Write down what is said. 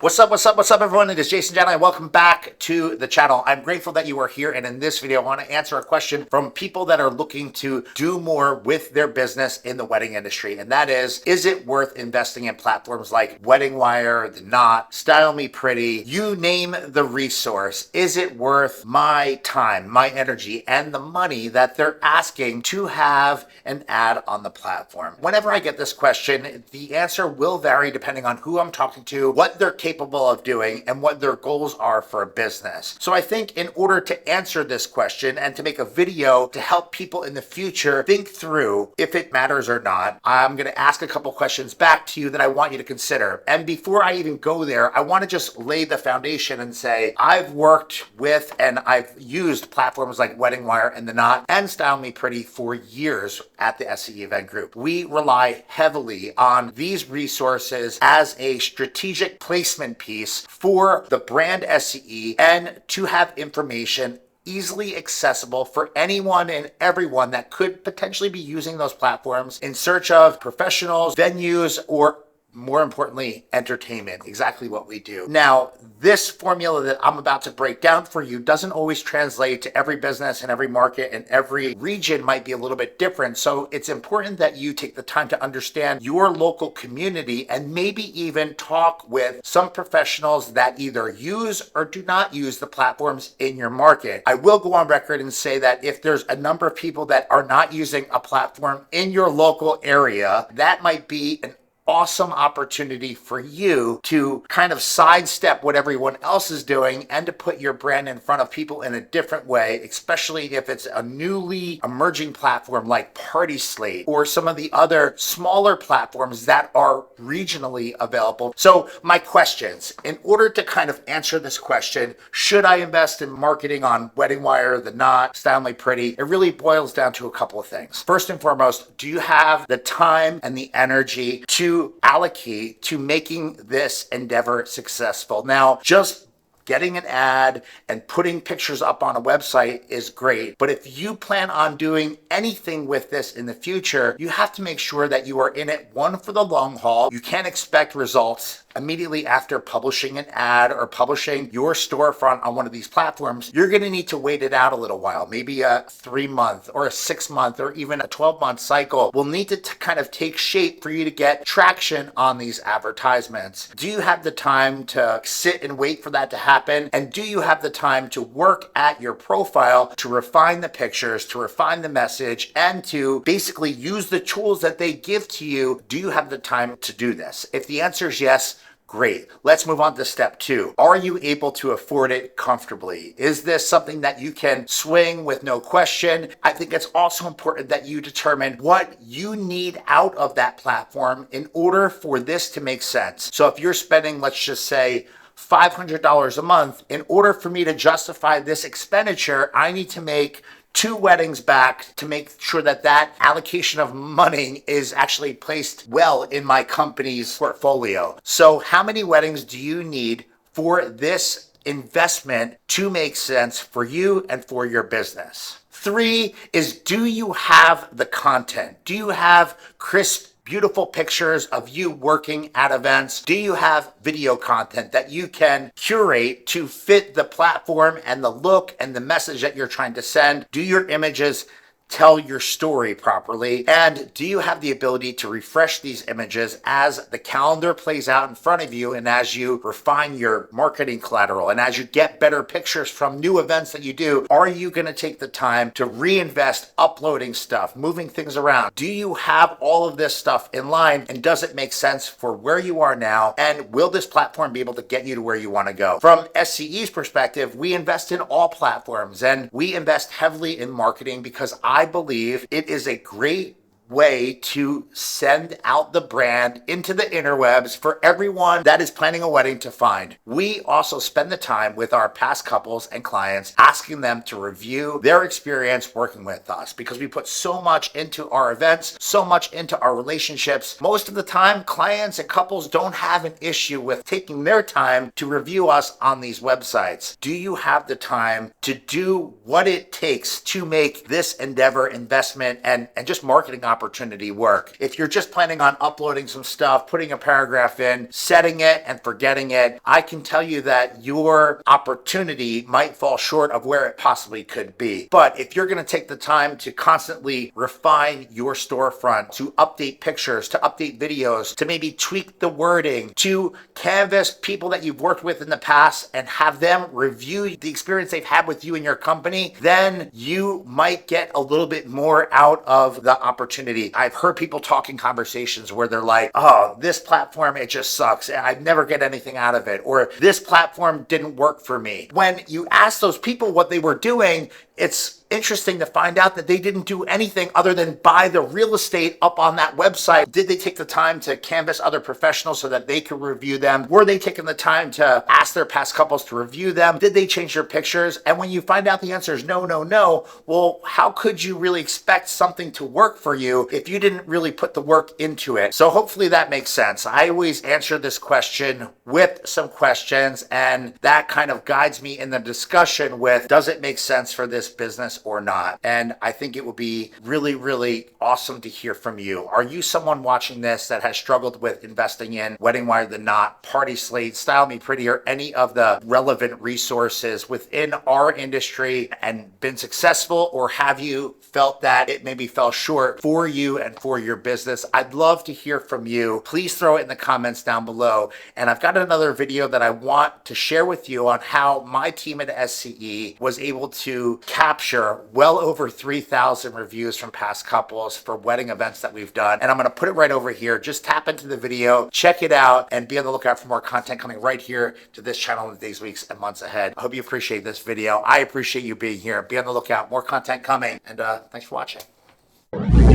What's up, everyone? It is Jason Jani. Welcome back to the channel. I'm grateful that you are here, and in this video, I want to answer a question from people that are looking to do more with their business in the wedding industry, and that is it worth investing in platforms like Wedding Wire, The Knot, Style Me Pretty, you name the resource? Is it worth my time, my energy, and the money that they're asking to have an ad on the platform? Whenever I get this question, the answer will vary depending on who I'm talking to, what they're capable of doing, and what their goals are for a business. So I think in order to answer this question and to make a video to help people in the future think through if it matters or not, I'm going to ask a couple questions back to you that I want you to consider. And before I even go there, I want to just lay the foundation and say I've worked with and I've used platforms like Wedding Wire and The Knot and Style Me Pretty for years at the SCE Event Group. We rely heavily on these resources as a strategic placement piece for the brand SCE and to have information easily accessible for anyone and everyone that could potentially be using those platforms in search of professionals, venues, or more importantly, entertainment, exactly what we do. Now, this formula that I'm about to break down for you doesn't always translate to every business and every market, and every region might be a little bit different. So it's important that you take the time to understand your local community and maybe even talk with some professionals that either use or do not use the platforms in your market. I will go on record and say that if there's a number of people that are not using a platform in your local area, that might be an awesome opportunity for you to kind of sidestep what everyone else is doing and to put your brand in front of people in a different way, especially if it's a newly emerging platform like Party Slate or some of the other smaller platforms that are regionally available. So my questions, in order to kind of answer this question, should I invest in marketing on Wedding Wire, The Knot, Style Me Pretty? It really boils down to a couple of things. First and foremost, do you have the time and the energy to allocate to making this endeavor successful? Now, just getting an ad and putting pictures up on a website is great, but if you plan on doing anything with this in the future, you have to make sure that you are in it, one, for the long haul. You can't expect results immediately after publishing an ad or publishing your storefront on one of these platforms. You're going to need to wait it out a little while. Maybe a 3-month or a 6-month or even a 12-month cycle will need to kind of take shape for you to get traction on these advertisements. Do you have the time to sit and wait for that to happen? And do you have the time to work at your profile to refine the pictures, to refine the message, and to basically use the tools that they give to you? Do you have the time to do this? If the answer is yes, great. Let's move on to step 2. Are you able to afford it comfortably? Is this something that you can swing with no question? I think it's also important that you determine what you need out of that platform in order for this to make sense. So if you're spending, let's just say, $500 a month, in order for me to justify this expenditure, I need to make 2 weddings back to make sure that that allocation of money is actually placed well in my company's portfolio. So how many weddings do you need for this investment to make sense for you and for your business? 3 is, do you have the content? Do you have crisp, beautiful pictures of you working at events? Do you have video content that you can curate to fit the platform and the look and the message that you're trying to send? Do your images tell your story properly? And do you have the ability to refresh these images as the calendar plays out in front of you and as you refine your marketing collateral and as you get better pictures from new events that you do? Are you going to take the time to reinvest uploading stuff, moving things around? Do you have all of this stuff in line, and does it make sense for where you are now? And will this platform be able to get you to where you want to go? From SCE's perspective, we invest in all platforms and we invest heavily in marketing because I believe it is a great way to send out the brand into the interwebs for everyone that is planning a wedding to find. We also spend the time with our past couples and clients asking them to review their experience working with us because we put so much into our events, so much into our relationships. Most of the time, clients and couples don't have an issue with taking their time to review us on these websites. Do you have the time to do what it takes to make this endeavor, investment, and just marketing opportunity opportunity work. If you're just planning on uploading some stuff, putting a paragraph in, setting it and forgetting it, I can tell you that your opportunity might fall short of where it possibly could be. But if you're going to take the time to constantly refine your storefront, to update pictures, to update videos, to maybe tweak the wording, to canvas people that you've worked with in the past and have them review the experience they've had with you and your company, then you might get a little bit more out of the opportunity. I've heard people talking conversations where they're like, oh, this platform, it just sucks. I never get anything out of it. Or this platform didn't work for me. When you ask those people what they were doing, it's interesting to find out that they didn't do anything other than buy the real estate up on that website. Did they take the time to canvas other professionals so that they could review them? Were they taking the time to ask their past couples to review them? Did they change their pictures? And when you find out the answer is no, no, no, well, how could you really expect something to work for you if you didn't really put the work into it? So hopefully that makes sense. I always answer this question with some questions, and that kind of guides me in the discussion with, does it make sense for this business or not? And I think it would be really, really awesome to hear from you. Are you someone watching this that has struggled with investing in Wedding Wire, The Knot, Party Slate, Style Me Pretty, or any of the relevant resources within our industry and been successful? Or have you felt that it maybe fell short for you and for your business? I'd love to hear from you. Please throw it in the comments down below. And I've got another video that I want to share with you on how my team at SCE was able to capture well over 3,000 reviews from past couples for wedding events that we've done. And I'm going to put it right over here. Just tap into the video, check it out, and be on the lookout for more content coming right here to this channel in the days, weeks, and months ahead. I hope you appreciate this video. I appreciate you being here. Be on the lookout. More content coming. And thanks for watching.